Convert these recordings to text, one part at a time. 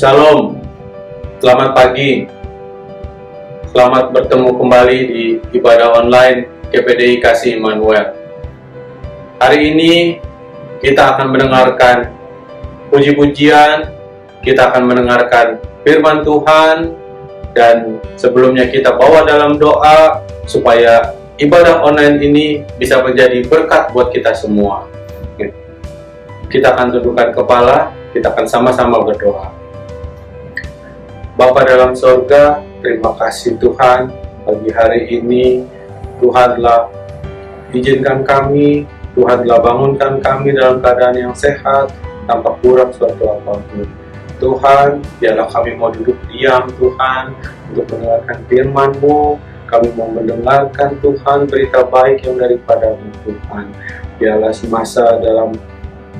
Shalom, selamat pagi, selamat bertemu kembali di ibadah online GPDI Kasih Immanuel. Hari ini kita akan mendengarkan puji-pujian, kita akan mendengarkan firman Tuhan, dan sebelumnya kita bawa dalam doa supaya ibadah online ini bisa menjadi berkat buat kita semua. Kita akan tundukkan kepala, kita akan sama-sama berdoa. Bapa dalam sorga, terima kasih Tuhan pagi hari ini. Tuhanlah izinkan kami, Tuhanlah bangunkan kami dalam keadaan yang sehat, tanpa kurang suatu apapun. Tuhan, biarlah kami mau duduk diam Tuhan, untuk mendengarkan firman-Mu. Kami mau mendengarkan Tuhan berita baik yang daripada-Mu Tuhan. Biarlah semasa dalam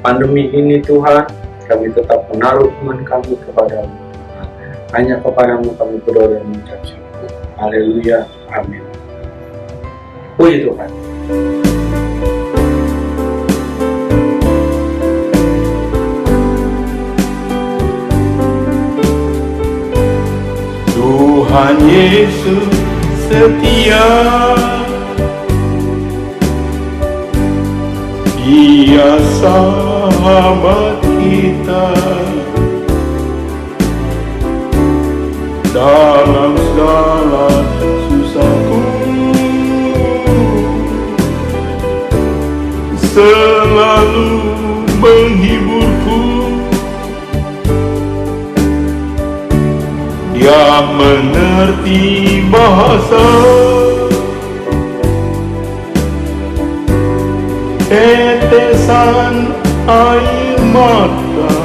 pandemi ini Tuhan, kami tetap menaruh iman kami kepada-Mu. Hanya kepadamu kami berdoa dan mengucap syukur. Haleluya. Amin. Puji Tuhan. Tuhan Yesus setia, Dia sahabat kita. Dalam segala susahku, selalu menghiburku. Dia mengerti bahasa, tetesan air mata.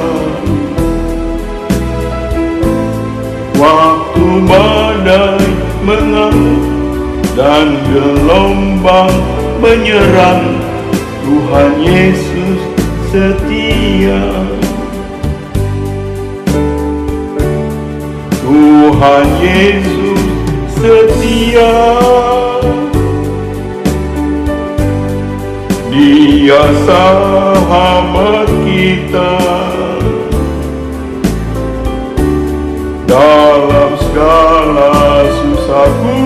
Waktu badai mengamuk dan gelombang menyerang, Tuhan Yesus setia. Tuhan Yesus setia, Dia sahabat kita. Dalam segala susahku,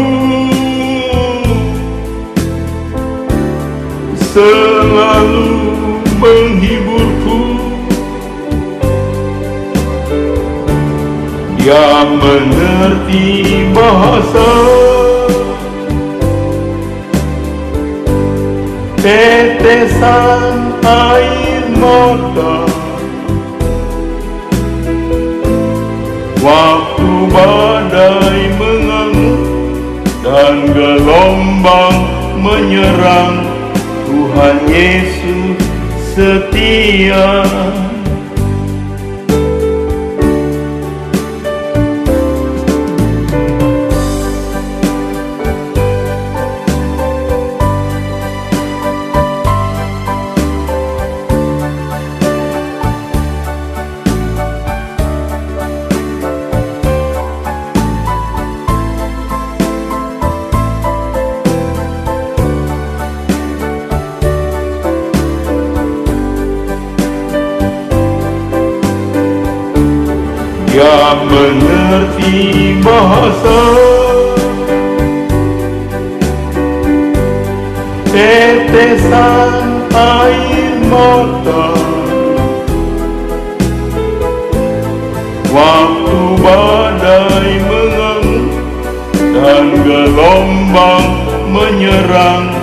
selalu menghiburku. Dia mengerti bahasa, tetesan air mata. Waktu badai mengamuk dan gelombang menyerang, Tuhan Yesus setia. Dia mengerti bahasa, tetesan air mata. Waktu badai mengamuk dan gelombang menyerang,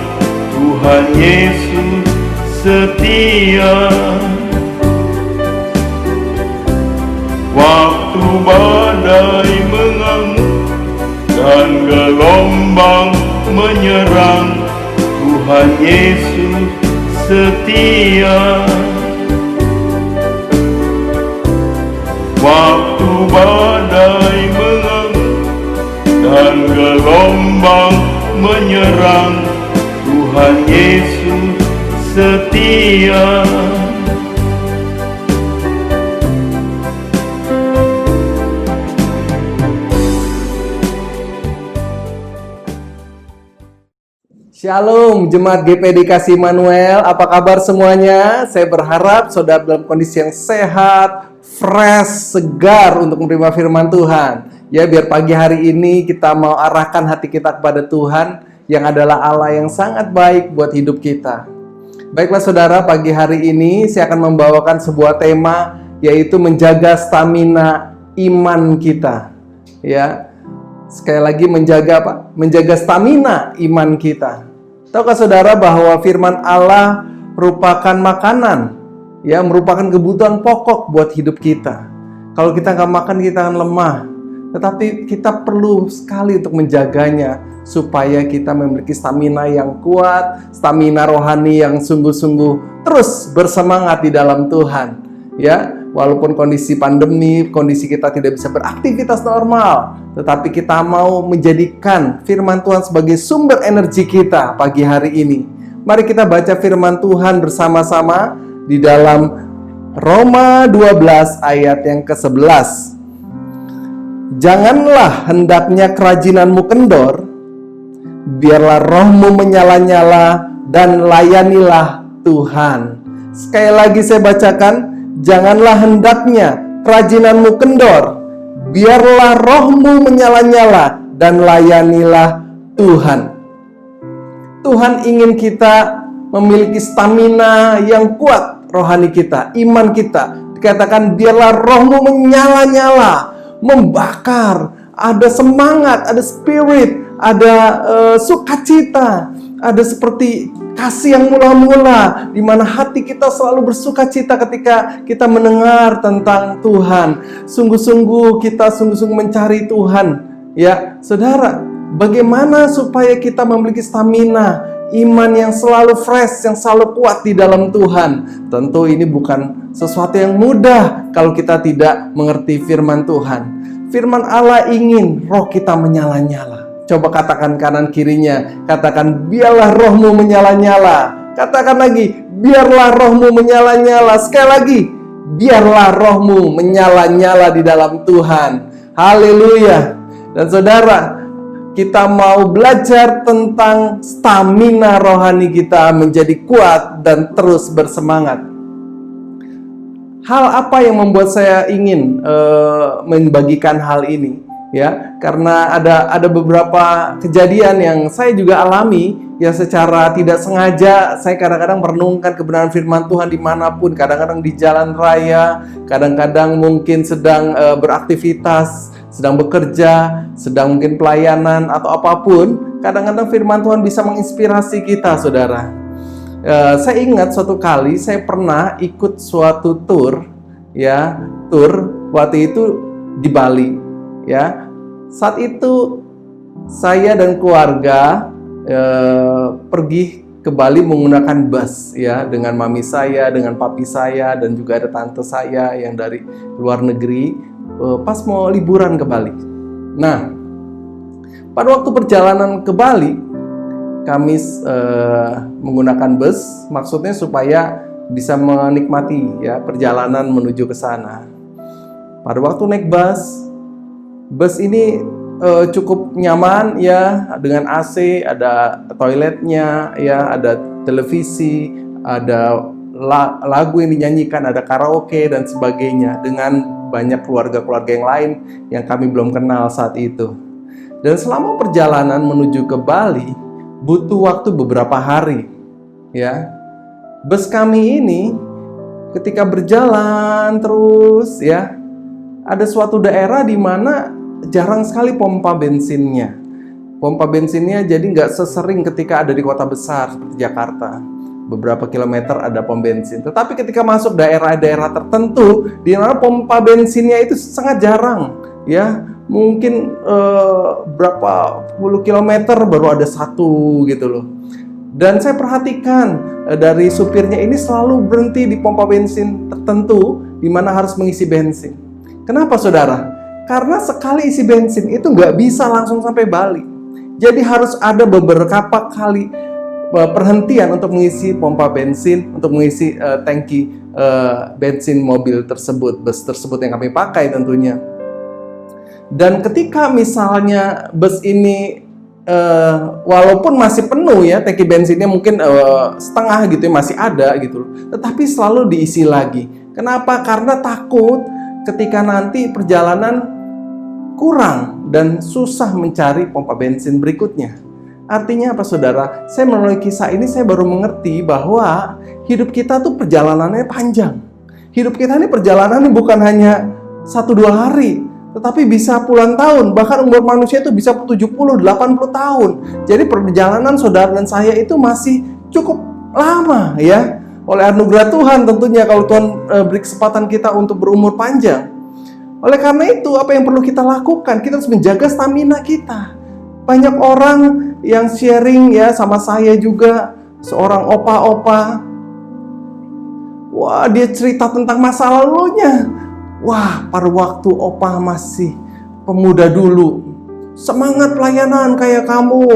Tuhan Yesus setia. Waktu badai mengamuk dan gelombang menyerang, Tuhan Yesus setia. Waktu badai mengamuk dan gelombang menyerang, Tuhan Yesus setia. Shalom Jemaat GPDI Kasih Immanuel, apa kabar semuanya? Saya berharap saudara dalam kondisi yang sehat, fresh, segar untuk menerima firman Tuhan. Ya, biar pagi hari ini kita mau arahkan hati kita kepada Tuhan yang adalah Allah yang sangat baik buat hidup kita. Baiklah saudara, pagi hari ini saya akan membawakan sebuah tema, yaitu menjaga stamina iman kita. Ya, sekali lagi menjaga apa? Menjaga stamina iman kita. Tahukah saudara bahwa firman Allah merupakan makanan, ya, merupakan kebutuhan pokok buat hidup kita. Kalau kita nggak makan, kita akan lemah. Tetapi kita perlu sekali untuk menjaganya supaya kita memiliki stamina yang kuat, stamina rohani yang sungguh-sungguh terus bersemangat di dalam Tuhan. Ya, walaupun kondisi pandemi, kondisi kita tidak bisa beraktivitas normal, tetapi kita mau menjadikan firman Tuhan sebagai sumber energi kita pagi hari ini. Mari kita baca firman Tuhan bersama-sama di dalam Roma 12 ayat yang ke-11. Janganlah hendaknya kerajinanmu kendor, biarlah rohmu menyala-nyala dan layanilah Tuhan. Sekali lagi saya bacakan, janganlah hendaknya kerajinanmu kendor, biarlah rohmu menyala-nyala dan layanilah Tuhan. Tuhan ingin kita memiliki stamina yang kuat rohani kita, iman kita. Dikatakan biarlah rohmu menyala-nyala, membakar, ada semangat, ada spirit, ada sukacita, ada seperti kasih yang mula-mula, di mana hati kita selalu bersukacita ketika kita mendengar tentang Tuhan. Sungguh-sungguh kita mencari Tuhan. Ya, saudara, bagaimana supaya kita memiliki stamina iman yang selalu fresh, yang selalu kuat di dalam Tuhan? Tentu ini bukan sesuatu yang mudah kalau kita tidak mengerti firman Tuhan. Firman Allah ingin roh kita menyala-nyala. Coba katakan kanan kirinya, katakan biarlah rohmu menyala-nyala. Katakan lagi, biarlah rohmu menyala-nyala. Sekali lagi, biarlah rohmu menyala-nyala di dalam Tuhan. Haleluya. Dan saudara, kita mau belajar tentang stamina rohani kita menjadi kuat dan terus bersemangat. Hal apa yang membuat saya ingin membagikan hal ini? Ya, karena ada beberapa kejadian yang saya juga alami, ya, secara tidak sengaja. Saya kadang-kadang merenungkan kebenaran firman Tuhan dimanapun, kadang-kadang di jalan raya, kadang-kadang mungkin sedang beraktivitas, sedang bekerja, sedang mungkin pelayanan atau apapun. Kadang-kadang firman Tuhan bisa menginspirasi kita, saudara. Saya ingat suatu kali saya pernah ikut suatu tour, ya, waktu itu di Bali, ya. Saat itu saya dan keluarga pergi ke Bali menggunakan bus, ya, dengan mami saya, dengan papi saya, dan juga ada tante saya yang dari luar negeri, pas mau liburan ke Bali. Nah, pada waktu perjalanan ke Bali, kami menggunakan bus, maksudnya supaya bisa menikmati, ya, perjalanan menuju ke sana. Pada waktu naik bus ini cukup nyaman, ya, dengan AC, ada toiletnya, ya, ada televisi, ada lagu yang dinyanyikan, ada karaoke dan sebagainya, dengan banyak keluarga-keluarga yang lain yang kami belum kenal saat itu. Dan selama perjalanan menuju ke Bali butuh waktu beberapa hari, ya. Bus kami ini ketika berjalan terus, ya, ada suatu daerah di mana jarang sekali pompa bensinnya. Pompa bensinnya jadi nggak sesering ketika ada di kota besar seperti Jakarta. Beberapa kilometer ada pom bensin. Tetapi ketika masuk daerah-daerah tertentu, di mana pompa bensinnya itu sangat jarang, ya. Mungkin berapa puluh kilometer baru ada satu gitu loh. Dan saya perhatikan dari supirnya ini selalu berhenti di pompa bensin tertentu di mana harus mengisi bensin. Kenapa, saudara? Karena sekali isi bensin itu nggak bisa langsung sampai Bali. Jadi harus ada beberapa kali perhentian untuk mengisi pompa bensin, untuk mengisi tangki bensin mobil tersebut, bus tersebut yang kami pakai tentunya. Dan ketika misalnya bus ini walaupun masih penuh, ya, tangki bensinnya mungkin setengah gitu, ya, masih ada gitu, tetapi selalu diisi lagi. Kenapa? Karena takut ketika nanti perjalanan kurang dan susah mencari pompa bensin berikutnya. Artinya apa saudara? Saya melalui kisah ini saya baru mengerti bahwa hidup kita tuh perjalanannya panjang. Hidup kita ini perjalanannya bukan hanya 1-2 hari, tetapi bisa puluhan tahun. Bahkan umur manusia itu bisa 70-80 tahun. Jadi perjalanan saudara dan saya itu masih cukup lama ya. Oleh anugerah Tuhan tentunya kalau Tuhan beri kesempatan kita untuk berumur panjang. Oleh karena itu apa yang perlu kita lakukan? Kita harus menjaga stamina kita. Banyak orang yang sharing ya sama saya juga, seorang opa-opa. Wah, dia cerita tentang masa lalunya. Wah, pada waktu opa masih pemuda dulu, semangat pelayanan kayak kamu.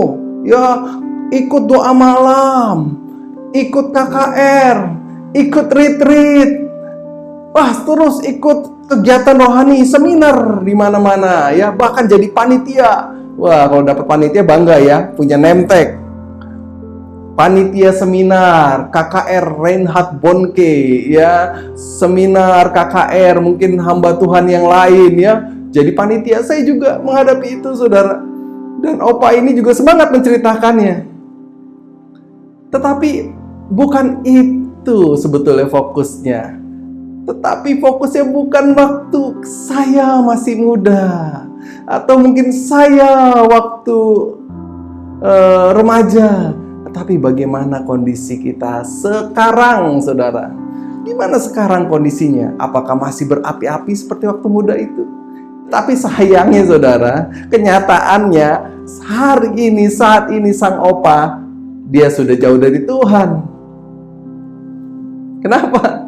Ya, ikut doa malam, ikut KKR, ikut retreat. Wah, terus ikut kegiatan rohani, seminar di mana-mana ya, bahkan jadi panitia. Wah, kalau dapat panitia bangga ya, punya name tag. Panitia seminar KKR Reinhard Bonnke ya, seminar KKR mungkin hamba Tuhan yang lain ya. Jadi panitia, saya juga menghadapi itu saudara. Dan opa ini juga semangat menceritakannya. Tetapi bukan itu sebetulnya fokusnya. Tetapi fokusnya bukan waktu saya masih muda, atau mungkin saya waktu remaja, tetapi bagaimana kondisi kita sekarang, saudara? Gimana sekarang kondisinya? Apakah masih berapi-api seperti waktu muda itu? Tapi sayangnya, saudara, kenyataannya hari ini, saat ini sang opa, dia sudah jauh dari Tuhan. Kenapa?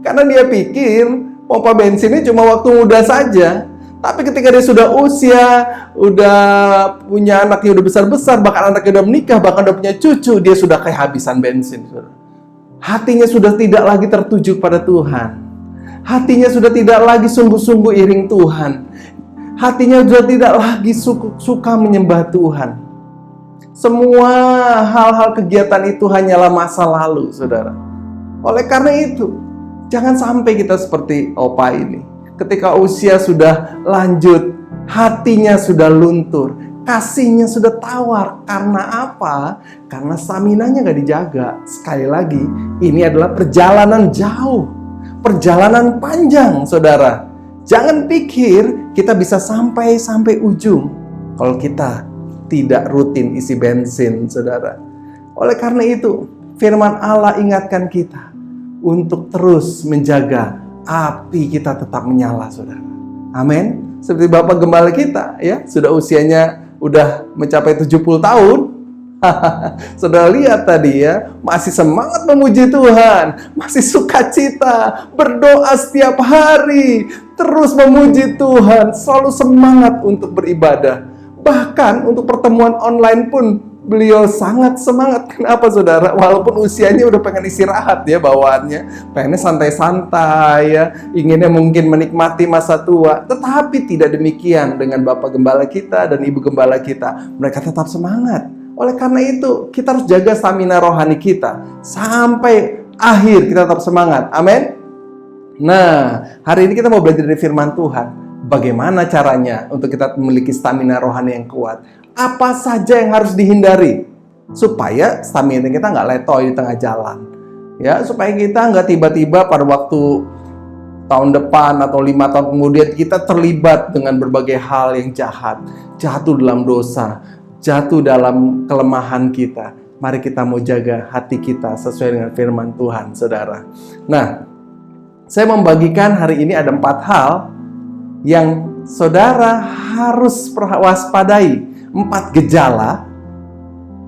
Karena dia pikir pompa bensinnya cuma waktu muda saja. Tapi ketika dia sudah usia, udah punya anaknya udah besar-besar, bahkan anaknya udah menikah, bahkan udah punya cucu, dia sudah kehabisan bensin. Hatinya sudah tidak lagi tertuju pada Tuhan. Hatinya sudah tidak lagi sungguh-sungguh iring Tuhan. Hatinya sudah tidak lagi suka menyembah Tuhan. Semua hal-hal kegiatan itu hanyalah masa lalu, saudara. Oleh karena itu, jangan sampai kita seperti opa ini. Ketika usia sudah lanjut, hatinya sudah luntur, kasihnya sudah tawar. Karena apa? Karena staminanya gak dijaga. Sekali lagi, ini adalah perjalanan jauh, perjalanan panjang, saudara. Jangan pikir kita bisa sampai ujung kalau kita tidak rutin isi bensin, saudara. Oleh karena itu, firman Allah ingatkan kita untuk terus menjaga api kita tetap menyala, saudara. Amin. Seperti Bapak Gembala kita ya, sudah usianya udah mencapai 70 tahun. Saudara lihat tadi ya, masih semangat memuji Tuhan, masih sukacita, berdoa setiap hari, terus memuji Tuhan, selalu semangat untuk beribadah. Bahkan untuk pertemuan online pun beliau sangat semangat. Kenapa, saudara? Walaupun usianya udah pengen istirahat ya bawaannya, pengennya santai-santai ya, inginnya mungkin menikmati masa tua. Tetapi tidak demikian dengan Bapak Gembala kita dan Ibu Gembala kita. Mereka tetap semangat. Oleh karena itu, kita harus jaga stamina rohani kita sampai akhir, kita tetap semangat. Amin. Nah, hari ini kita mau belajar dari firman Tuhan. Bagaimana caranya untuk kita memiliki stamina rohani yang kuat? Apa saja yang harus dihindari supaya stamina kita nggak letoy di tengah jalan, ya, supaya kita nggak tiba-tiba pada waktu tahun depan atau 5 tahun kemudian kita terlibat dengan berbagai hal yang jahat, jatuh dalam dosa, jatuh dalam kelemahan kita. Mari kita mau jaga hati kita sesuai dengan firman Tuhan, saudara. Nah, saya membagikan hari ini ada 4 hal yang saudara harus waspadai. 4 gejala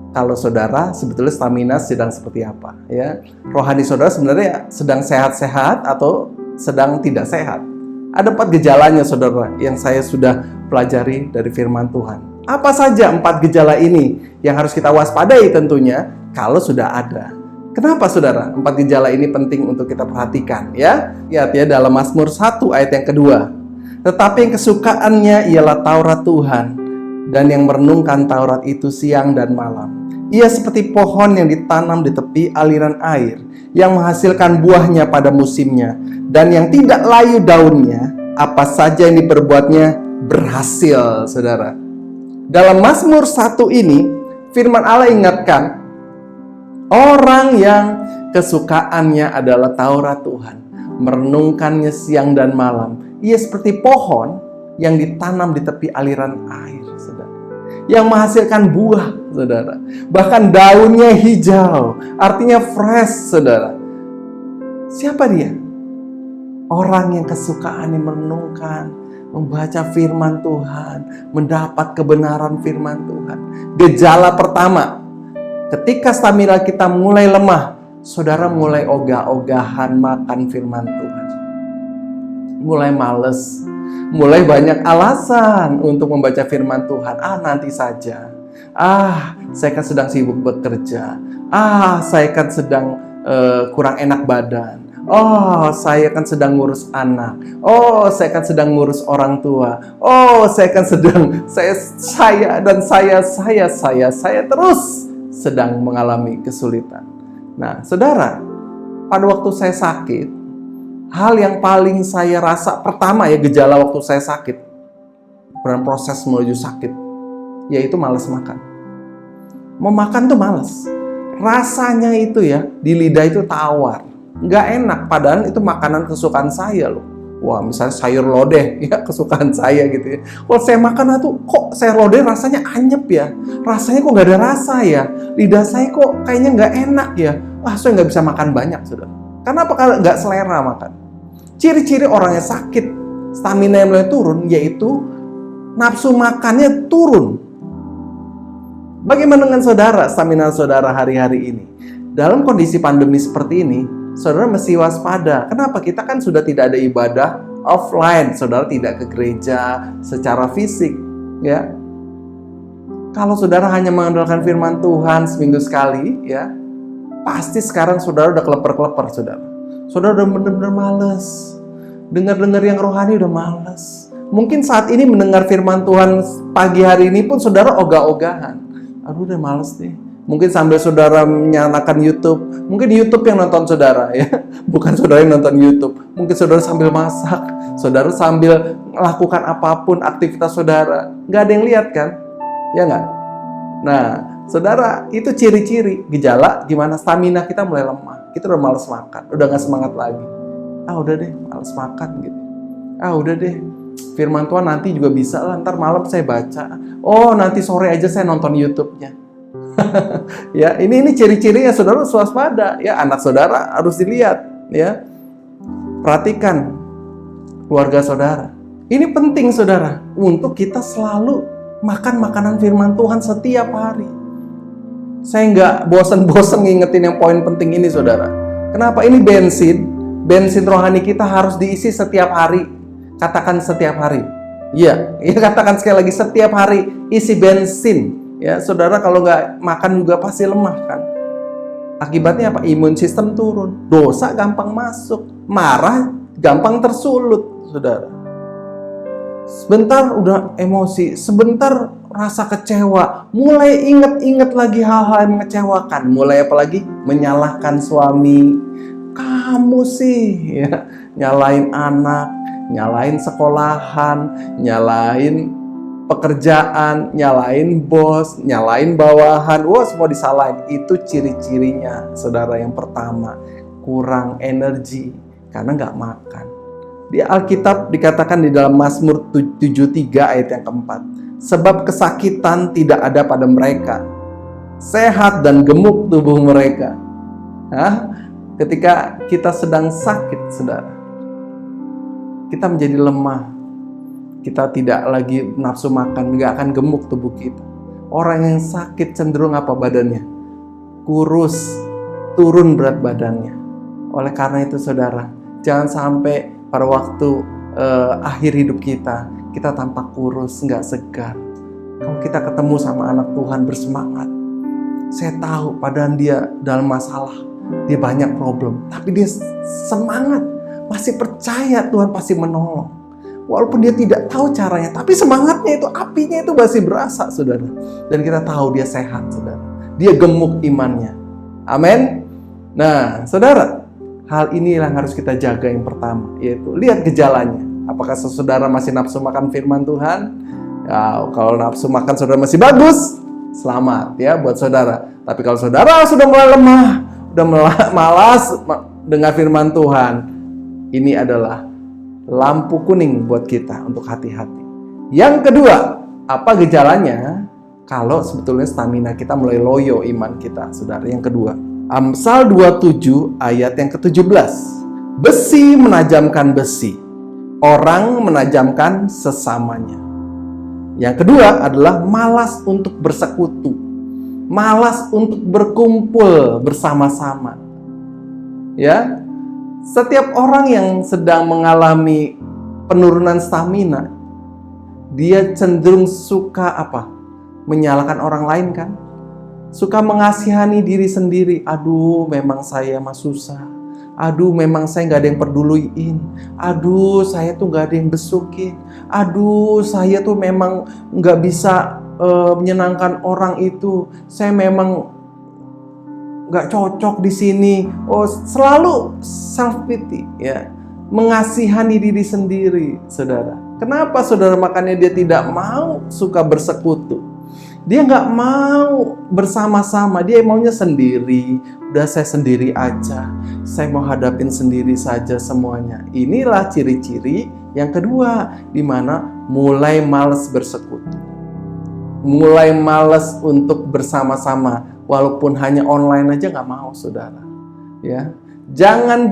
kalau saudara sebetulnya stamina sedang seperti apa ya. Rohani saudara sebenarnya sedang sehat-sehat atau sedang tidak sehat. Ada 4 gejalanya, saudara, yang saya sudah pelajari dari firman Tuhan. Apa saja 4 gejala ini yang harus kita waspadai tentunya kalau sudah ada. Kenapa, saudara? 4 gejala ini penting untuk kita perhatikan ya. Lihat ya dalam Mazmur 1 ayat yang kedua. Tetapi yang kesukaannya ialah Taurat Tuhan, dan yang merenungkan Taurat itu siang dan malam. Ia seperti pohon yang ditanam di tepi aliran air, yang menghasilkan buahnya pada musimnya, dan yang tidak layu daunnya, apa saja yang diperbuatnya berhasil, saudara. Dalam Mazmur 1 ini, firman Allah ingatkan, orang yang kesukaannya adalah Taurat Tuhan, merenungkannya siang dan malam. Ia seperti pohon yang ditanam di tepi aliran air, saudara, yang menghasilkan buah, saudara. Bahkan daunnya hijau, artinya fresh, saudara. Siapa dia? Orang yang kesukaannya merenungkan, membaca firman Tuhan, mendapat kebenaran firman Tuhan. Gejala pertama, ketika stamina kita mulai lemah, saudara mulai ogah-ogahan makan firman Tuhan. Mulai males, mulai banyak alasan untuk membaca firman Tuhan. Nanti saja. Saya kan sedang sibuk bekerja. Saya kan sedang kurang enak badan. Saya kan sedang ngurus anak. Saya kan sedang ngurus orang tua. Saya kan sedang saya terus sedang mengalami kesulitan. Nah, saudara, pada waktu saya sakit, hal yang paling saya rasa pertama gejala waktu saya sakit, dalam proses menuju sakit, yaitu malas makan. Mau makan tuh malas. Rasanya itu di lidah itu tawar. Nggak enak, padahal itu makanan kesukaan saya loh. Wah, misalnya sayur lodeh, kesukaan saya gitu ya. Kalau saya makan kok sayur lodeh rasanya anyep ya. Rasanya kok nggak ada rasa ya. Lidah saya kok kayaknya nggak enak ya. Saya nggak bisa makan banyak, saudara. Kenapa? Kalau nggak selera makan. Ciri-ciri orang yang sakit, stamina yang mulai turun, yaitu nafsu makannya turun. Bagaimana dengan saudara, stamina saudara hari-hari ini? Dalam kondisi pandemi seperti ini, saudara mesti waspada. Kenapa? Kita kan sudah tidak ada ibadah offline. Saudara tidak ke gereja secara fisik, ya. Kalau saudara hanya mengandalkan firman Tuhan seminggu sekali, pasti sekarang saudara udah keleper-keleper, saudara. Saudara udah benar-benar males. Dengar-dengar yang rohani udah males. Mungkin saat ini mendengar firman Tuhan pagi hari ini pun saudara ogah-ogahan. Udah males deh. Mungkin sambil saudara menyalakan YouTube. Mungkin YouTube yang nonton saudara, ya. Bukan saudara yang nonton YouTube. Mungkin saudara sambil masak. Saudara sambil melakukan apapun aktivitas saudara. Nggak ada yang lihat kan? Ya nggak? Nah, saudara, itu ciri-ciri, gejala gimana stamina kita mulai lemah. Kita udah malas makan. Udah nggak semangat lagi. Udah deh, malas makan gitu. Udah deh. Firman Tuhan nanti juga bisa lah. Ntar malam saya baca. Nanti sore aja saya nonton YouTube-nya. Ya, ini ciri-cirinya, saudara harus waspada. Ya, anak saudara harus dilihat. Ya, perhatikan keluarga saudara. Ini penting, saudara, untuk kita selalu makan makanan firman Tuhan setiap hari. Saya nggak bosan-bosan ngingetin yang poin penting ini, saudara. Kenapa? Ini bensin rohani kita harus diisi setiap hari. Katakan setiap hari. Iya, katakan sekali lagi, setiap hari isi bensin. Ya, saudara kalau nggak makan juga pasti lemah kan. Akibatnya apa? Imun sistem turun. Dosa gampang masuk. Marah gampang tersulut, saudara. Sebentar udah emosi. Sebentar rasa kecewa. Mulai ingat-ingat lagi hal-hal yang mengecewakan. Mulai apa lagi? Menyalahkan suami. Kamu sih, nyalain anak, nyalain sekolahan, nyalain pekerjaan, nyalain bos, nyalain bawahan, semua disalahin. Itu ciri-cirinya, saudara. Yang pertama, kurang energi karena nggak makan. Di Alkitab dikatakan di dalam Mazmur 73 ayat yang keempat, sebab kesakitan tidak ada pada mereka, sehat dan gemuk tubuh mereka. Ketika kita sedang sakit, saudara, kita menjadi lemah. Kita tidak lagi nafsu makan, nggak akan gemuk tubuh kita. Orang yang sakit cenderung apa badannya? Kurus, turun berat badannya. Oleh karena itu, saudara, jangan sampai pada waktu akhir hidup kita tampak kurus, nggak segar. Kalau kita ketemu sama anak Tuhan bersemangat, saya tahu padahal dia dalam masalah, dia banyak problem, tapi dia semangat, masih percaya Tuhan pasti menolong. Walaupun dia tidak tahu caranya, tapi semangatnya itu, apinya itu masih berasa, saudara. Dan kita tahu dia sehat, saudara. Dia gemuk imannya. Amin. Nah, saudara, hal inilah yang harus kita jaga yang pertama, yaitu lihat gejalanya. Apakah saudara masih nafsu makan firman Tuhan? Ya, kalau nafsu makan saudara masih bagus, selamat ya buat saudara. Tapi kalau saudara sudah mulai lemah, udah malas dengar firman Tuhan, ini adalah lampu kuning buat kita untuk hati-hati. Yang kedua, apa gejalanya? Kalau sebetulnya stamina kita mulai loyo iman kita, saudara. Yang kedua, Amsal 27 ayat yang ke-17. Besi menajamkan besi, orang menajamkan sesamanya. Yang kedua adalah malas untuk bersekutu, malas untuk berkumpul bersama-sama. Ya, setiap orang yang sedang mengalami penurunan stamina, dia cenderung suka apa? Menyalahkan orang lain kan? Suka mengasihani diri sendiri. Aduh, memang saya mah susah. Aduh, memang saya nggak ada yang peduliin. Aduh, saya tuh nggak ada yang besukin. Aduh, saya tuh memang nggak bisa menyenangkan orang itu. Saya memang nggak cocok di sini. Oh, selalu self pity, ya, mengasihani diri sendiri, saudara. Kenapa saudara? Makanya dia tidak mau suka bersekutu. Dia nggak mau bersama-sama, dia maunya sendiri. Udah, saya sendiri aja, saya mau hadapin sendiri saja semuanya. Inilah ciri-ciri yang kedua, di mana mulai malas bersekutu, mulai malas untuk bersama-sama, walaupun hanya online aja nggak mau, saudara. Ya, jangan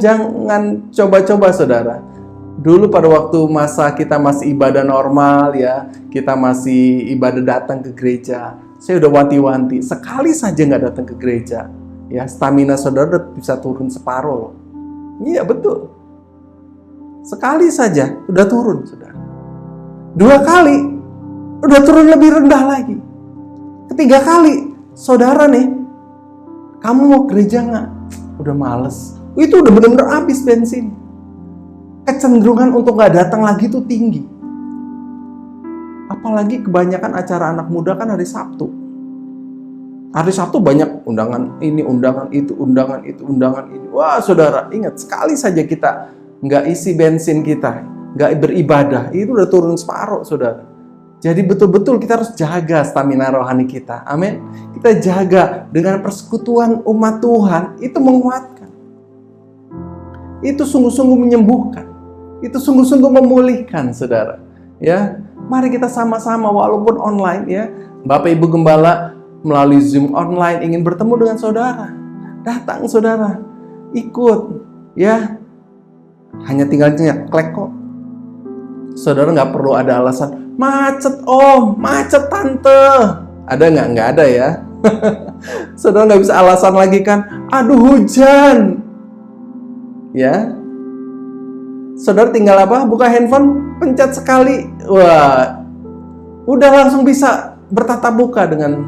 coba-coba, saudara. Dulu pada waktu masa kita masih ibadah normal, ya, kita masih ibadah datang ke gereja, saya udah wanti-wanti, sekali saja nggak datang ke gereja, ya, stamina saudara bisa turun separuh loh. Iya, betul. Sekali saja udah turun, saudara. 2 kali udah turun lebih rendah lagi. 3 kali, saudara nih, kamu mau gereja nggak? Udah males. Itu udah benar-benar habis bensin. Kecenderungan untuk nggak datang lagi itu tinggi. Apalagi kebanyakan acara anak muda kan hari Sabtu. Hari Sabtu banyak undangan ini, undangan itu, undangan itu, undangan ini. Wah, saudara, ingat, sekali saja kita nggak isi bensin kita, nggak beribadah, itu udah turun separuh, saudara. Jadi betul-betul kita harus jaga stamina rohani kita. Amin. Kita jaga dengan persekutuan umat Tuhan, itu menguatkan. Itu sungguh-sungguh menyembuhkan. Itu sungguh-sungguh memulihkan, saudara. Ya, mari kita sama-sama walaupun online, ya. Bapak Ibu Gembala melalui Zoom online ingin bertemu dengan saudara. Datang, saudara. Ikut, ya. Hanya tinggal klik kok. Saudara nggak perlu ada alasan. Macet om, macet tante. Ada nggak? Nggak ada, ya. Saudara nggak bisa alasan lagi kan. Aduh, hujan. Ya. Saudara tinggal apa? Buka handphone, pencet sekali. Wah, udah langsung bisa bertatap muka dengan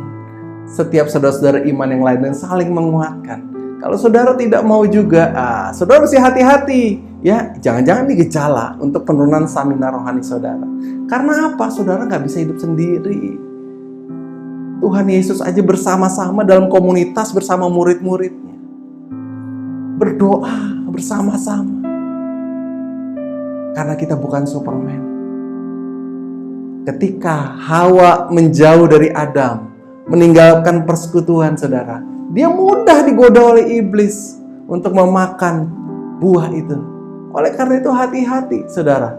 setiap saudara-saudara iman yang lain dan saling menguatkan. Kalau saudara tidak mau juga, saudara mesti hati-hati. Ya, jangan-jangan ini gejala untuk penurunan stamina rohani saudara. Karena apa? Saudara nggak bisa hidup sendiri. Tuhan Yesus aja bersama-sama dalam komunitas bersama murid-muridnya. Berdoa bersama-sama. Karena kita bukan Superman. Ketika Hawa menjauh dari Adam, meninggalkan persekutuan, saudara, dia mudah digoda oleh iblis untuk memakan buah itu. Oleh karena itu hati-hati, saudara,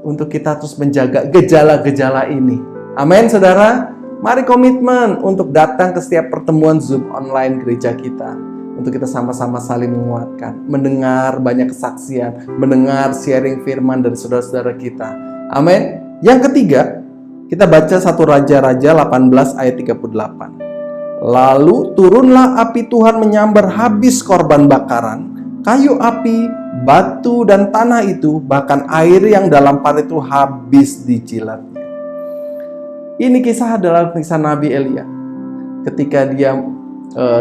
untuk kita terus menjaga gejala-gejala ini. Amin, saudara. Mari komitmen untuk datang ke setiap pertemuan Zoom online gereja kita. Untuk kita sama-sama saling menguatkan, mendengar banyak kesaksian, mendengar sharing firman dari saudara-saudara kita. Amin. Yang ketiga, kita baca 1 Raja-Raja 18 ayat 38. Lalu turunlah api Tuhan menyambar habis korban bakaran, kayu api, batu dan tanah itu, bahkan air yang dalam pan itu habis dijilatnya. Ini kisah adalah kisah Nabi Elia. Ketika dia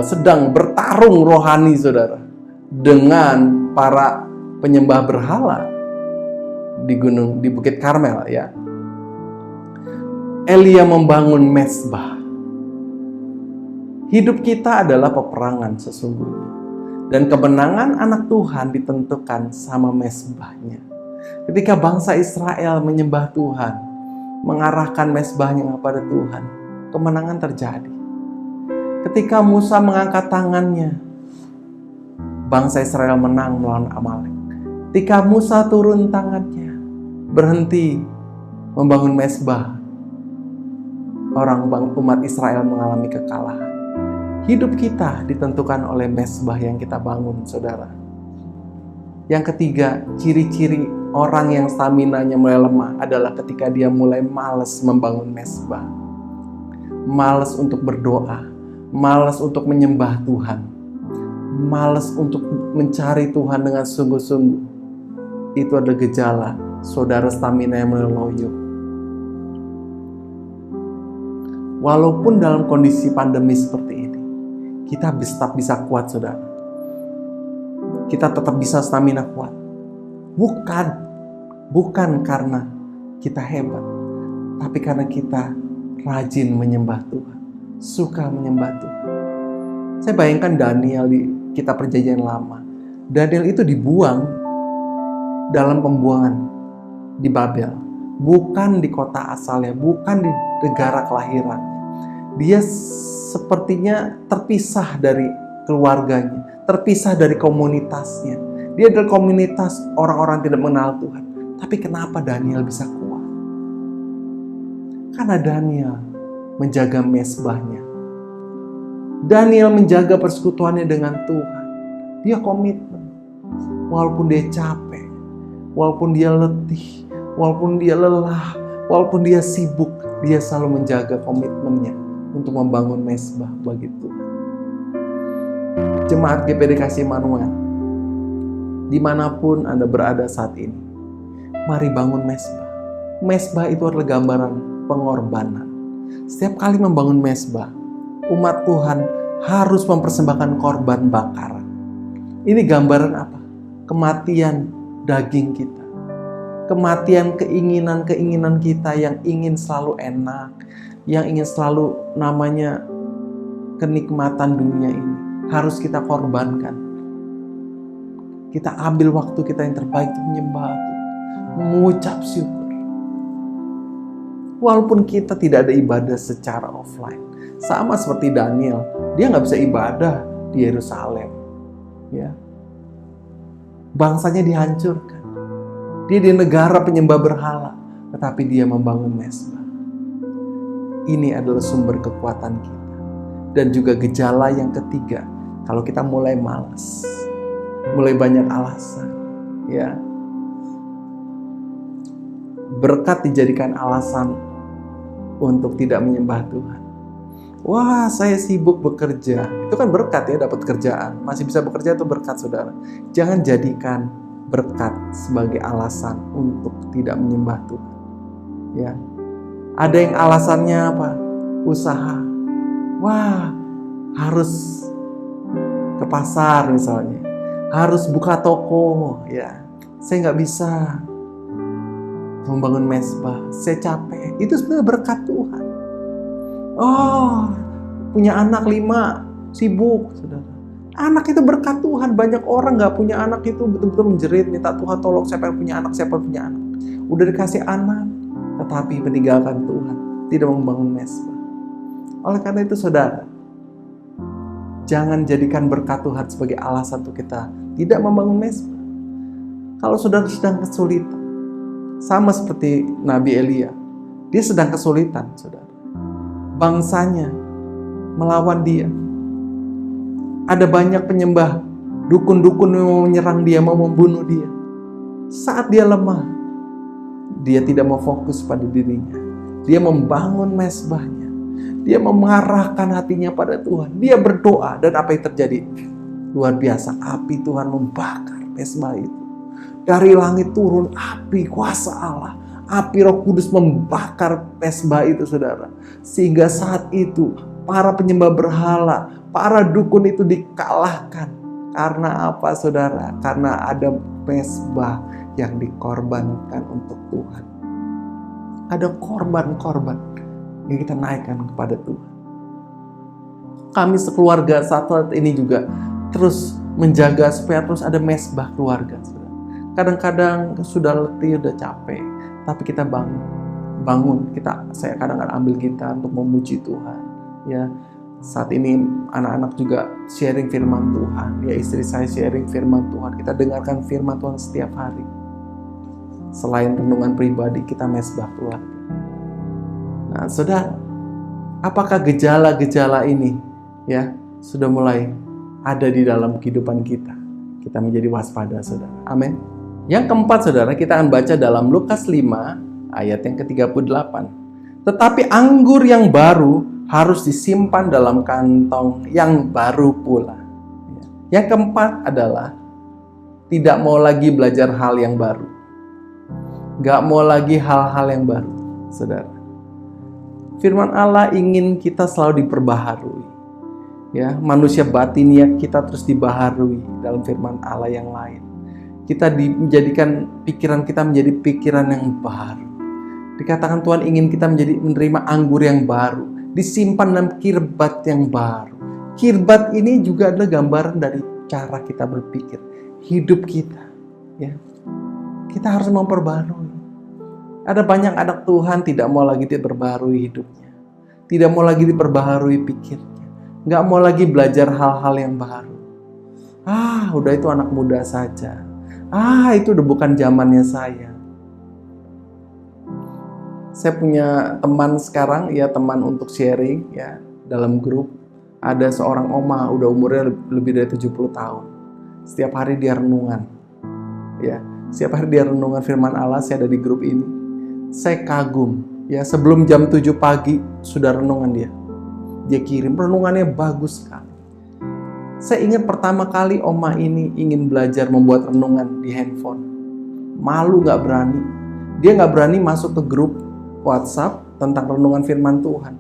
sedang bertarung rohani, saudara, dengan para penyembah berhala di Bukit Karmel, ya. Elia membangun mezbah. Hidup kita adalah peperangan sesungguhnya, dan kemenangan anak Tuhan ditentukan sama mezbahnya. Ketika bangsa Israel menyembah Tuhan, mengarahkan mezbahnya kepada Tuhan, kemenangan terjadi. Ketika Musa mengangkat tangannya, bangsa Israel menang melawan Amalek. Ketika Musa turun tangannya, berhenti membangun mezbah, umat Israel mengalami kekalahan. Hidup kita ditentukan oleh mezbah yang kita bangun, saudara. Yang ketiga, ciri-ciri orang yang staminanya mulai lemah adalah ketika dia mulai malas membangun mezbah. Malas untuk berdoa, malas untuk menyembah Tuhan, malas untuk mencari Tuhan dengan sungguh-sungguh. Itu adalah gejala saudara stamina yang mulai loyo. Walaupun dalam kondisi pandemi seperti ini, kita tetap bisa kuat, saudara. Kita tetap bisa stamina kuat. Bukan karena kita hebat, tapi karena kita rajin menyembah Tuhan, suka menyembah Tuhan. Saya bayangkan Daniel di kitab Perjanjian Lama. Daniel itu dibuang dalam pembuangan di Babel, bukan di kota asalnya, bukan di negara kelahiran. Dia sepertinya terpisah dari keluarganya, terpisah dari komunitasnya. Dia adalah komunitas orang-orang tidak mengenal Tuhan. Tapi kenapa Daniel bisa kuat? Karena Daniel menjaga mezbahnya. Daniel menjaga persekutuannya dengan Tuhan. Dia komitmen. Walaupun dia capek, walaupun dia letih, walaupun dia lelah, walaupun dia sibuk, dia selalu menjaga komitmennya untuk membangun mezbah bagi Tuhan. Jemaat GPD Kasih Immanuel, dimanapun Anda berada saat ini, mari bangun mezbah. Mezbah itu adalah gambaran pengorbanan. Setiap kali membangun mezbah, umat Tuhan harus mempersembahkan korban bakaran. Ini gambaran apa? Kematian daging kita. Kematian keinginan-keinginan kita yang ingin selalu enak, yang ingin selalu namanya kenikmatan dunia ini. Harus kita korbankan. Kita ambil waktu kita yang terbaik untuk menyembah Tuhan, mengucap syukur. Walaupun kita tidak ada ibadah secara offline, sama seperti Daniel, dia nggak bisa ibadah di Yerusalem. Ya, bangsanya dihancurkan. Dia di negara penyembah berhala, tetapi dia membangun mezbah. Ini adalah sumber kekuatan kita. Dan juga gejala yang ketiga, kalau kita mulai malas, mulai banyak alasan, ya, berkat dijadikan alasan untuk tidak menyembah Tuhan. Wah, saya sibuk bekerja. Itu kan berkat ya, dapat kerjaan. Masih bisa bekerja itu berkat, saudara. Jangan jadikan berkat sebagai alasan untuk tidak menyembah Tuhan. Ya, ada yang alasannya apa? Usaha. Wah, harus ke pasar misalnya, harus buka toko, ya. Saya nggak bisa membangun mezbah, saya capek. Itu sebenarnya berkat Tuhan. Oh, punya anak 5, sibuk, saudara. Anak itu berkat Tuhan. Banyak orang nggak punya anak itu betul-betul menjerit, minta Tuhan tolong, siapa yang punya anak, siapa yang punya anak. Udah dikasih anak, tetapi meninggalkan Tuhan, tidak membangun mezbah. Oleh karena itu, saudara, jangan jadikan berkat Tuhan sebagai alasan untuk kita tidak membangun mezbah. Kalau saudara sedang kesulitan, sama seperti Nabi Elia, dia sedang kesulitan, saudara. Bangsanya melawan dia. Ada banyak penyembah dukun-dukun yang mau menyerang dia, mau membunuh dia. Saat dia lemah, dia tidak mau fokus pada dirinya. Dia membangun mezbahnya. Dia mengarahkan hatinya pada Tuhan. Dia berdoa, dan apa yang terjadi? Luar biasa, api Tuhan membakar mezbah itu. Dari langit turun api kuasa Allah. Api Roh Kudus membakar mezbah itu, saudara. Sehingga saat itu para penyembah berhala, para dukun itu dikalahkan. Karena apa, saudara? Karena ada mezbah yang dikorbankan untuk Tuhan. Ada korban-korban yang kita naikkan kepada Tuhan. Kami sekeluarga saat ini juga terus menjaga supaya terus ada mezbah keluarga, saudara. Kadang-kadang sudah letih, udah capek, tapi kita bangun. Saya kadang-kadang ambil gitar untuk memuji Tuhan. Ya, saat ini anak-anak juga sharing firman Tuhan. Ya, istri saya sharing firman Tuhan. Kita dengarkan firman Tuhan setiap hari. Selain renungan pribadi, kita mesbah keluarga. Nah, saudara, apakah gejala-gejala ini ya sudah mulai ada di dalam kehidupan kita? Kita menjadi waspada, saudara. Amin. Yang keempat, saudara, kita akan baca dalam Lukas 5 ayat yang ke-38. Tetapi anggur yang baru harus disimpan dalam kantong yang baru pula. Yang keempat adalah tidak mau lagi belajar hal yang baru. Gak mau lagi hal-hal yang baru, saudara. Firman Allah ingin kita selalu diperbaharui. Ya, manusia batinnya kita terus dibaharui dalam firman Allah yang lain. Kita menjadikan pikiran kita menjadi pikiran yang baru. Dikatakan Tuhan ingin kita menerima anggur yang baru, disimpan dalam kirbat yang baru. Kirbat ini juga adalah gambaran dari cara kita berpikir, hidup kita. Ya, kita harus memperbarui. Ada banyak anak Tuhan tidak mau lagi diperbarui hidupnya, tidak mau lagi diperbaharui pikirnya, nggak mau lagi belajar hal-hal yang baru. Udah itu anak muda saja. Itu udah bukan zamannya saya. Saya punya teman sekarang, ya teman untuk sharing ya dalam grup. Ada seorang oma, udah umurnya lebih dari 70 tahun. Setiap hari dia renungan. Ya, setiap hari dia renungan firman Allah, saya ada di grup ini. Saya kagum, ya sebelum jam 7 pagi sudah renungan dia. Dia kirim, renungannya bagus sekali. Saya ingat pertama kali oma ini ingin belajar membuat renungan di handphone. Malu gak berani. Dia gak berani masuk ke grup WhatsApp tentang renungan firman Tuhan.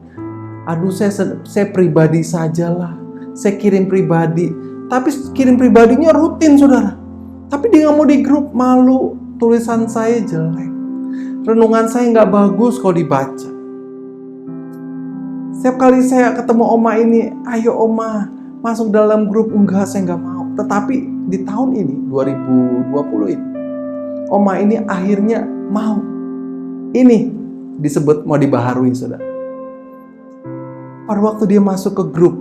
Saya pribadi sajalah. Saya kirim pribadi. Tapi kirim pribadinya rutin, saudara. Tapi dia gak mau di grup, malu. Tulisan saya jelek. Renungan saya gak bagus kalau dibaca. Setiap kali saya ketemu oma ini, ayo oma, masuk dalam grup. Enggak, saya nggak mau. Tetapi di tahun ini, 2020 ini, oma ini akhirnya mau. Ini disebut mau dibaharui, saudara. Pada waktu dia masuk ke grup,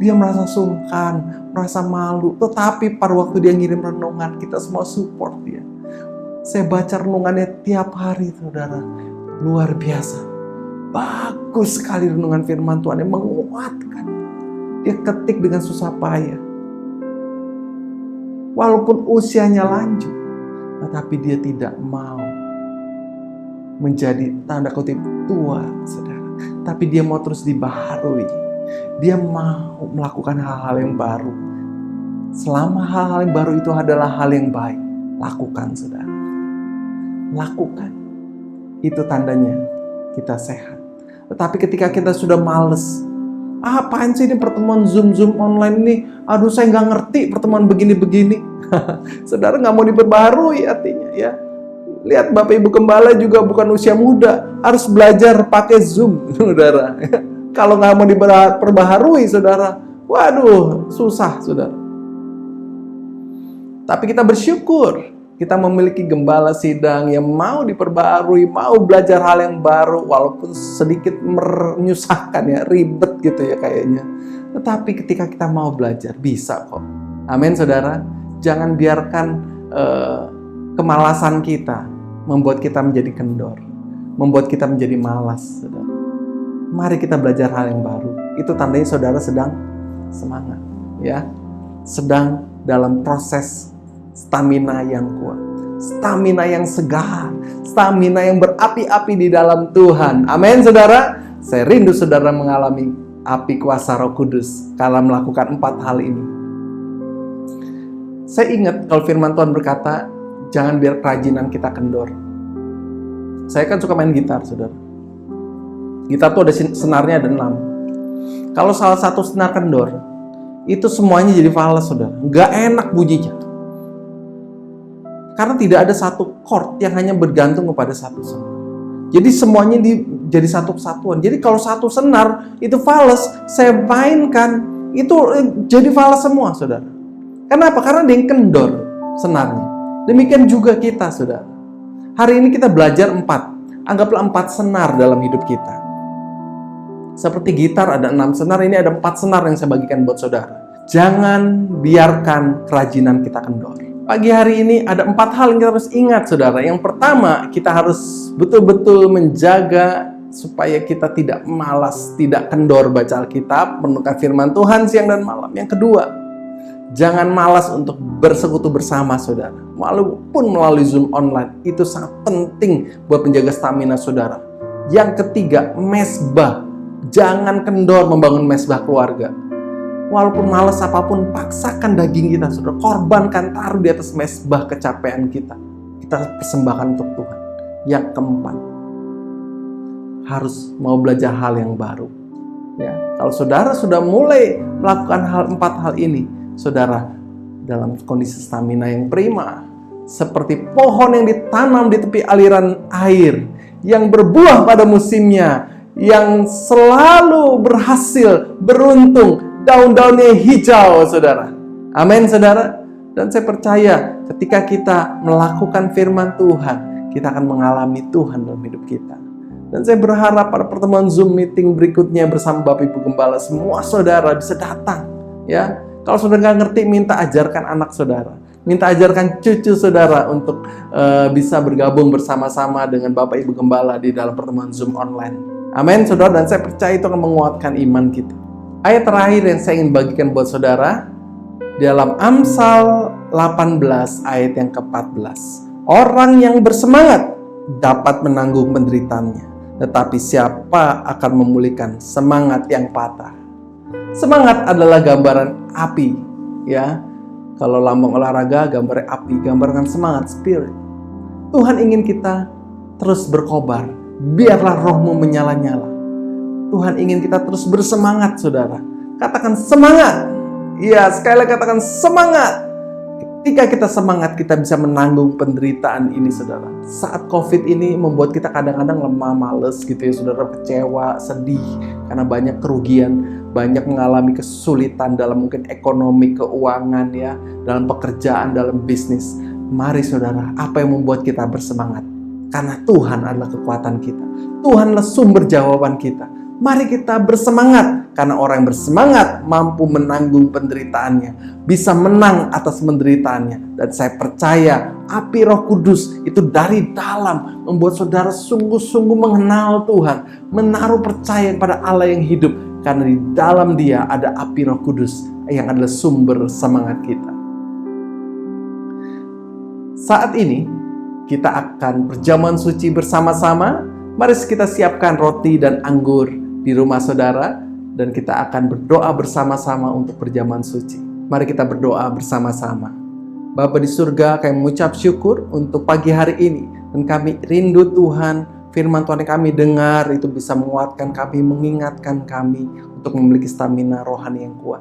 dia merasa sungkan, merasa malu. Tetapi pada waktu dia ngirim renungan, kita semua support dia. Saya baca renungannya tiap hari, saudara. Luar biasa. Bagus sekali renungan firman Tuhan yang menguatkan. Dia ketik dengan susah payah. Walaupun usianya lanjut, tetapi dia tidak mau menjadi tanda kutip tua, saudara. Tapi dia mau terus dibaharui. Dia mau melakukan hal-hal yang baru. Selama hal-hal yang baru itu adalah hal yang baik, lakukan, saudara. Lakukan. Itu tandanya kita sehat. Tetapi ketika kita sudah males, apaan sih ini pertemuan Zoom online ini? Aduh, saya nggak ngerti pertemuan begini-begini. Saudara nggak mau diperbaharui artinya ya. Lihat Bapak Ibu Gembala juga bukan usia muda, harus belajar pakai Zoom, saudara. Kalau nggak mau diperbaharui, saudara, waduh, susah, saudara. Tapi kita bersyukur. Kita memiliki gembala sidang yang mau diperbarui, mau belajar hal yang baru, walaupun sedikit menyusahkan ya, ribet gitu ya kayaknya. Tetapi ketika kita mau belajar, bisa kok. Amin, saudara. Jangan biarkan kemalasan kita membuat kita menjadi kendor, membuat kita menjadi malas, saudara. Mari kita belajar hal yang baru. Itu tandanya saudara sedang semangat, ya. Sedang dalam proses stamina yang kuat, stamina yang segar, stamina yang berapi-api di dalam Tuhan. Amin, saudara. Saya rindu saudara mengalami api kuasa Roh Kudus kala melakukan 4 hal ini. Saya ingat kalau firman Tuhan berkata, jangan biar kerajinan kita kendor. Saya kan suka main gitar, saudara. Gitar tuh ada senarnya, ada 6. Kalau salah satu senar kendor, itu semuanya jadi fals, saudara. Nggak enak bunyinya. Karena tidak ada satu chord yang hanya bergantung kepada satu senar. Jadi semuanya jadi satu kesatuan. Jadi kalau satu senar itu fals, saya mainkan, itu jadi fals semua, saudara. Kenapa? Karena dia yang kendor senarnya. Demikian juga kita, saudara. Hari ini kita belajar 4. Anggaplah 4 senar dalam hidup kita. Seperti gitar ada 6 senar, ini ada 4 senar yang saya bagikan buat saudara. Jangan biarkan kerajinan kita kendor. Pagi hari ini ada 4 hal yang kita harus ingat, saudara. Yang pertama, kita harus betul-betul menjaga supaya kita tidak malas, tidak kendor baca Alkitab, merenungkan firman Tuhan siang dan malam. Yang kedua, jangan malas untuk bersekutu bersama, saudara. Walaupun melalui Zoom online, itu sangat penting buat menjaga stamina saudara. Yang ketiga, mesbah. Jangan kendor membangun mesbah keluarga. Walaupun malas apapun, paksakan daging kita, saudara. Korbankan, taruh di atas mesbah kecapean kita. Kita persembahkan untuk Tuhan. Yang keempat, harus mau belajar hal yang baru. Ya, kalau saudara sudah mulai melakukan 4 hal ini, saudara dalam kondisi stamina yang prima, seperti pohon yang ditanam di tepi aliran air, yang berbuah pada musimnya, yang selalu berhasil, beruntung, daun-daunnya hijau, saudara. Amin, saudara. Dan saya percaya ketika kita melakukan firman Tuhan, kita akan mengalami Tuhan dalam hidup kita. Dan saya berharap pada pertemuan Zoom meeting berikutnya bersama Bapak Ibu Gembala, semua saudara bisa datang. Ya, kalau saudara nggak ngerti, minta ajarkan anak saudara, minta ajarkan cucu saudara untuk bisa bergabung bersama-sama dengan Bapak Ibu Gembala di dalam pertemuan Zoom online. Amin, saudara. Dan saya percaya itu akan menguatkan iman kita. Ayat terakhir yang saya ingin bagikan buat saudara dalam Amsal 18 ayat yang ke-14. Orang yang bersemangat dapat menanggung penderitaannya, tetapi siapa akan memulihkan semangat yang patah? Semangat adalah gambaran api, ya. Kalau lambang olahraga, gambarnya api, gambarkan semangat, spirit. Tuhan ingin kita terus berkobar. Biarlah rohmu menyala-nyala. Tuhan ingin kita terus bersemangat, saudara. Katakan semangat. Ya, sekali lagi katakan semangat. Ketika kita semangat, kita bisa menanggung penderitaan ini, saudara. Saat COVID ini membuat kita kadang-kadang lemah, males gitu ya, saudara, kecewa, sedih, karena banyak kerugian, banyak mengalami kesulitan dalam mungkin ekonomi, keuangan ya, dalam pekerjaan, dalam bisnis. Mari saudara, apa yang membuat kita bersemangat? Karena Tuhan adalah kekuatan kita. Tuhanlah sumber jawaban kita. Mari kita bersemangat, karena orang yang bersemangat mampu menanggung penderitaannya, bisa menang atas penderitaannya. Dan saya percaya api Roh Kudus itu dari dalam membuat saudara sungguh-sungguh mengenal Tuhan, menaruh percaya kepada Allah yang hidup, karena di dalam Dia ada api Roh Kudus yang adalah sumber semangat kita. Saat ini kita akan berjamuan suci bersama-sama. Mari kita siapkan roti dan anggur di rumah saudara, dan kita akan berdoa bersama-sama untuk berjamuan suci. Mari kita berdoa bersama-sama. Bapa di surga, kami mengucap syukur untuk pagi hari ini, dan kami rindu Tuhan, firman Tuhan yang kami dengar itu bisa menguatkan kami, mengingatkan kami untuk memiliki stamina rohani yang kuat.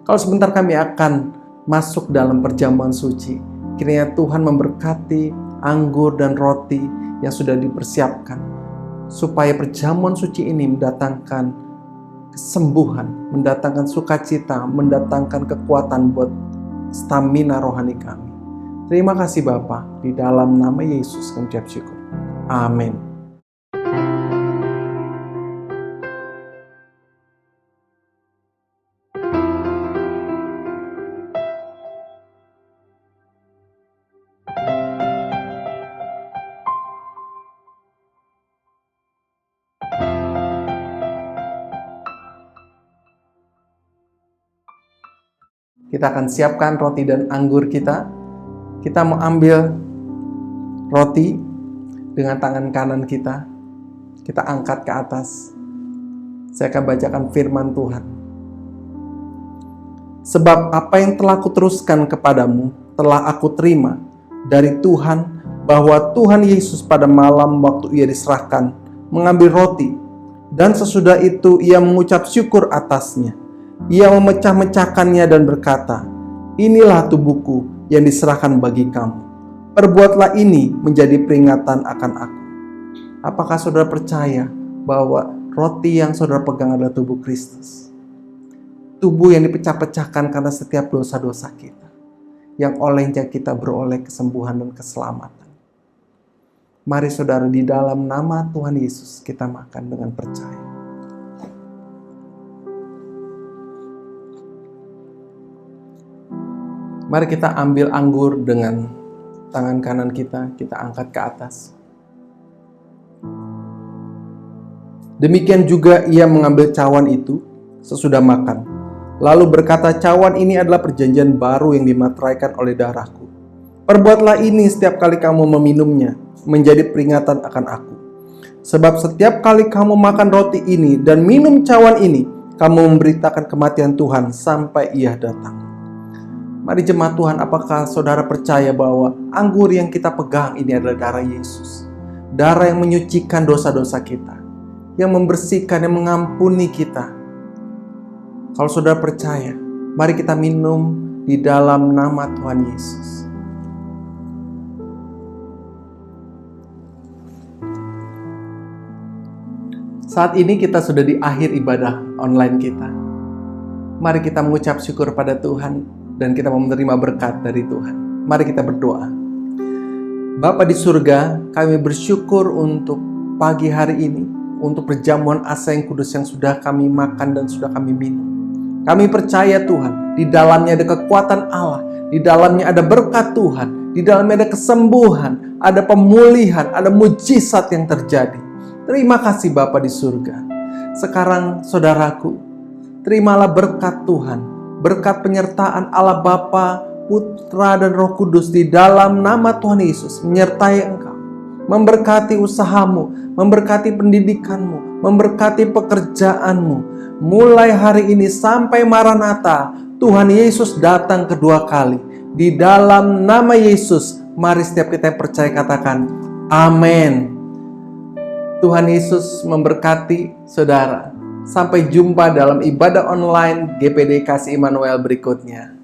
Kalau sebentar kami akan masuk dalam perjamuan suci, kiranya Tuhan memberkati anggur dan roti yang sudah dipersiapkan, supaya perjamuan suci ini mendatangkan kesembuhan, mendatangkan sukacita, mendatangkan kekuatan buat stamina rohani kami. Terima kasih Bapa, di dalam nama Yesus kami ucap syukur. Amin. Kita akan siapkan roti dan anggur kita. Kita mau ambil roti dengan tangan kanan kita. Kita angkat ke atas. Saya akan bacakan firman Tuhan. Sebab apa yang telah kuteruskan kepadamu telah aku terima dari Tuhan, bahwa Tuhan Yesus pada malam waktu Ia diserahkan mengambil roti, dan sesudah itu Ia mengucap syukur atasnya. Ia memecah-mecahkannya dan berkata, "Inilah tubuhku yang diserahkan bagi kamu. Perbuatlah ini menjadi peringatan akan aku." Apakah saudara percaya bahwa roti yang saudara pegang adalah tubuh Kristus? Tubuh yang dipecah-pecahkan karena setiap dosa-dosa kita. yang olehnya kita beroleh kesembuhan dan keselamatan. Mari saudara, di dalam nama Tuhan Yesus kita makan dengan percaya. Mari kita ambil anggur dengan tangan kanan kita angkat ke atas. Demikian juga ia mengambil cawan itu sesudah makan, lalu berkata, cawan ini adalah perjanjian baru yang dimateraikan oleh darahku. Perbuatlah ini setiap kali kamu meminumnya, menjadi peringatan akan aku. Sebab setiap kali kamu makan roti ini dan minum cawan ini, kamu memberitakan kematian Tuhan sampai ia datang. Mari jemaat Tuhan, apakah saudara percaya bahwa anggur yang kita pegang ini adalah darah Yesus? Darah yang menyucikan dosa-dosa kita, yang membersihkan, yang mengampuni kita. Kalau saudara percaya, mari kita minum di dalam nama Tuhan Yesus. Saat ini kita sudah di akhir ibadah online kita. Mari kita mengucap syukur pada Tuhan dan kita menerima berkat dari Tuhan. Mari kita berdoa. Bapa di surga, kami bersyukur untuk pagi hari ini, untuk perjamuan asa yang kudus yang sudah kami makan dan sudah kami minum. Kami percaya Tuhan, di dalamnya ada kekuatan Allah, di dalamnya ada berkat Tuhan, di dalamnya ada kesembuhan, ada pemulihan, ada mujizat yang terjadi. Terima kasih Bapa di surga. Sekarang saudaraku, terimalah berkat Tuhan, berkat penyertaan Allah Bapa, Putra dan Roh Kudus di dalam nama Tuhan Yesus menyertai engkau, memberkati usahamu, memberkati pendidikanmu, memberkati pekerjaanmu. Mulai hari ini sampai Maranatha, Tuhan Yesus datang kedua kali. Di dalam nama Yesus, mari setiap kita yang percaya katakan amin. Tuhan Yesus memberkati saudara. Sampai jumpa dalam ibadah online GPD Kasih Immanuel berikutnya.